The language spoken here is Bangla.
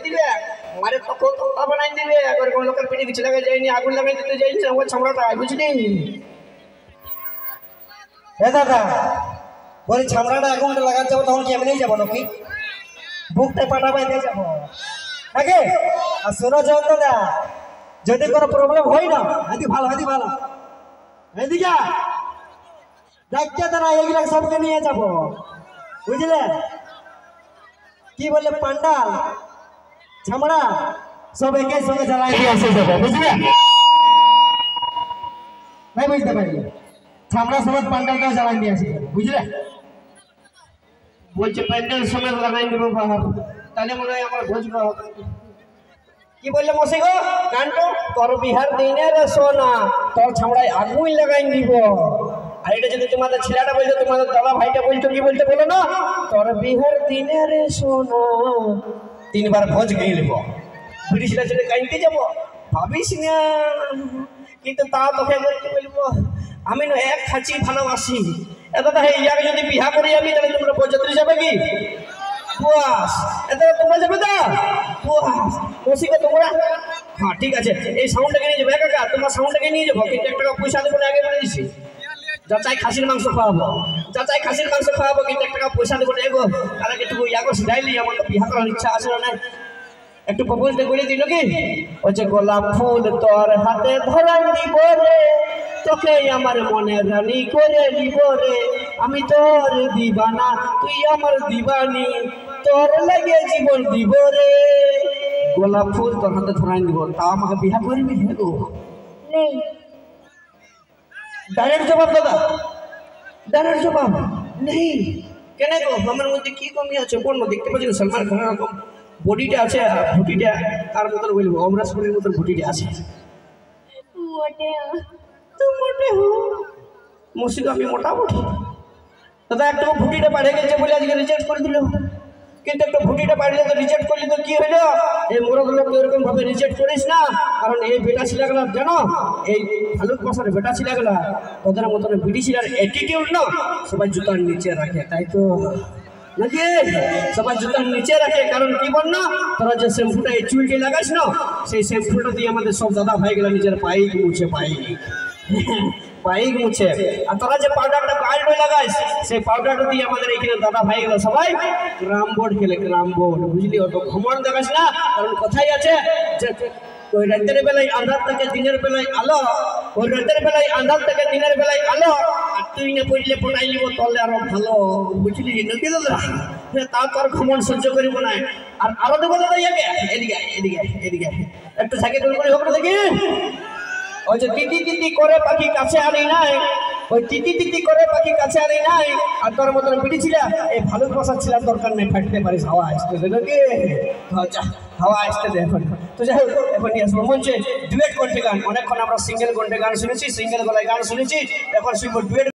দিবে মারে তখন তোতা বানাই দিবে একবার কোন লোকের পিঠে কিছু লাগাই যায়নি আগুন লাগাই দিতে যাইনি আমার ছামড়াটা বুঝলি হে দাদা বলি ছামড়াটা আগুনটা লাগাতে যাবো তখন কি এমনিই যাবো নাকি বুকটা পাটা বাইতে যাবো নাকি আর শোনো জন দাদা যদি কোনো প্রবলেম হয় না হাতি ভালো এদিকে দেখতে দাদা এইগুলা সবকে নিয়ে যাবো বুঝলে কি বললে পান্ডাল ছামড়া সব একে সঙ্গে জ্বালাই দিয়ে আসে যাবে বুঝলে নাই বুঝতে পারলে ছামড়া সমেত পান্ডালটাও জ্বালাই দিয়ে আসে যাবে বুঝলে বলছে প্যান্ডেল সমেত লাগাই দেবো তাহলে মনে হয় আমার ভোজ কি বললে মশে গো গানটো তোর বিহার দিনের সোনা তোর ছামড়ায় আগুন লাগাই দিব আর এটা যদি তোমাদের ছেলেটা বলতো তোমাদের দাদা ভাইটা বলতো কি বলতে বলো না তোর বিহার দিনের সোনা তিনবার ভোজ খেয়ে নেব ব্রিটিশরা যদি কাইতে যাবো ভাবিস না কিন্তু তা তোকে বলবো আমি না এক খাঁচি ভালোবাসি দাদা ইয়াকে যদি বিহা করি আমি তাহলে তোমরা বরযাত্রী যাবে কি পুয়াস এটা তোমরা যাবে না পুয়াস ওসিকে তোমরা হ্যাঁ ঠিক আছে এই সাউন্ডটাকে নিয়ে যাবে কাকা তোমার সাউন্ডটাকে নিয়ে যাবো কিন্তু 1 টাকা পয়সা দেবো আগে বলে দিচ্ছি যাচাই খাসির মাংস খাওয়াবো কিন্তু 1 টাকা পয়সা দেবো না এগো আর একটু ইয়াগো সিধাইলি আমার বিহা করার ইচ্ছা আছে না একটু প্রপোজটা করে দিল কি ওই যে গোলাপ ফুল তোর হাতে ধরাই দিব রে তোকে আমার মনে রানী করে দিব রে আমি তোর দিবানা তুই আমার দিবানি তোর লাগে জীবন দিব রে গোলাপ ফুল তোর হাতে ধরাই দিব তাও আমাকে বিহা করবি গো নেই ডাইরেক্ট জবাব দাদা ডাইরেক্ট জবাব নেই কেন গো আমার মধ্যে কি কমি আছে কোন দেখতে পাচ্ছি সলমান খানের রকম বডিটা আছে আর ভুটিটা তার মতন বলবো অমরাজ পুরীর মতন ভুটিটা আছে মুসিক আমি মোটামুটি দাদা একটা ভুটিটা বাড়ে গেছে বলে আজকে রিজেক্ট করে দিল কিন্তু একটা ভুটিটা বাড়লে তো রিজেক্ট করলে তো কি হইলো এই মোড়গুলো এরকম ভাবে রিজেক্ট করিস না কারণ এই বেটা ছিলাগুলা জানো এই ভালুক বসার বেটা ছিলাগুলা ওদের মতন ব্রিটিশিয়ার অ্যাটিটিউড না সবাই জুতার নিচে রাখে তাই তো নাকি সবাই জুতার নিচে রাখে কারণ কি বল না তোরা যে শ্যাম্পুটা এই চুলটি লাগাস না সেই শ্যাম্পুটা দিয়ে আমাদের সব দাদা ভাই গেলা নিজের পাইক মুছে পাইক মুছে আর তোরা যে পাউডারটা গায়ে লাগাইস সেই পাউডারটা দিয়ে আমাদের এখানে দাদা ভাই গেলা সবাই ক্রাম বোর্ড খেলে ক্রাম বোর্ড বুঝলি অত ঘমন দেখাস না কারণ কথাই আছে যে ওই রাতের বেলায় আন্ধার থেকে দিনের বেলায় আলো ওই রাতের বেলায় আন্ধার থেকে দিনের বেলায় আলো আর তুই না পড়লে পড়াই নিব তলে আরো ভালো বুঝলি নাকি দাদা তা তোর ঘমন সহ্য করিব না আর আরো দেবো দাদা ইয়াকে এদিকে একটু ঝাঁকে দূর করে হোক দেখি ওই যে তিতি করে পাখি কাছে আনি নাই ওই তিতি করে পাখি কাছে আনি নাই আর তোর মতন পিটিছিলা এই ভালো বসাচ্ছিলাম দরকার নেই ফাটতে পারিস হাওয়া আসতে নাকি হাওয়া আসতে দে এখন তো যাই হোক এখন নিয়ে আসবো মঞ্চে ডুয়েট কণ্ঠে গান অনেকক্ষণ আমরা সিঙ্গেল কণ্ঠে গান শুনেছি সিঙ্গেল গলায় গান শুনেছি এখন শুনবো ডুয়েট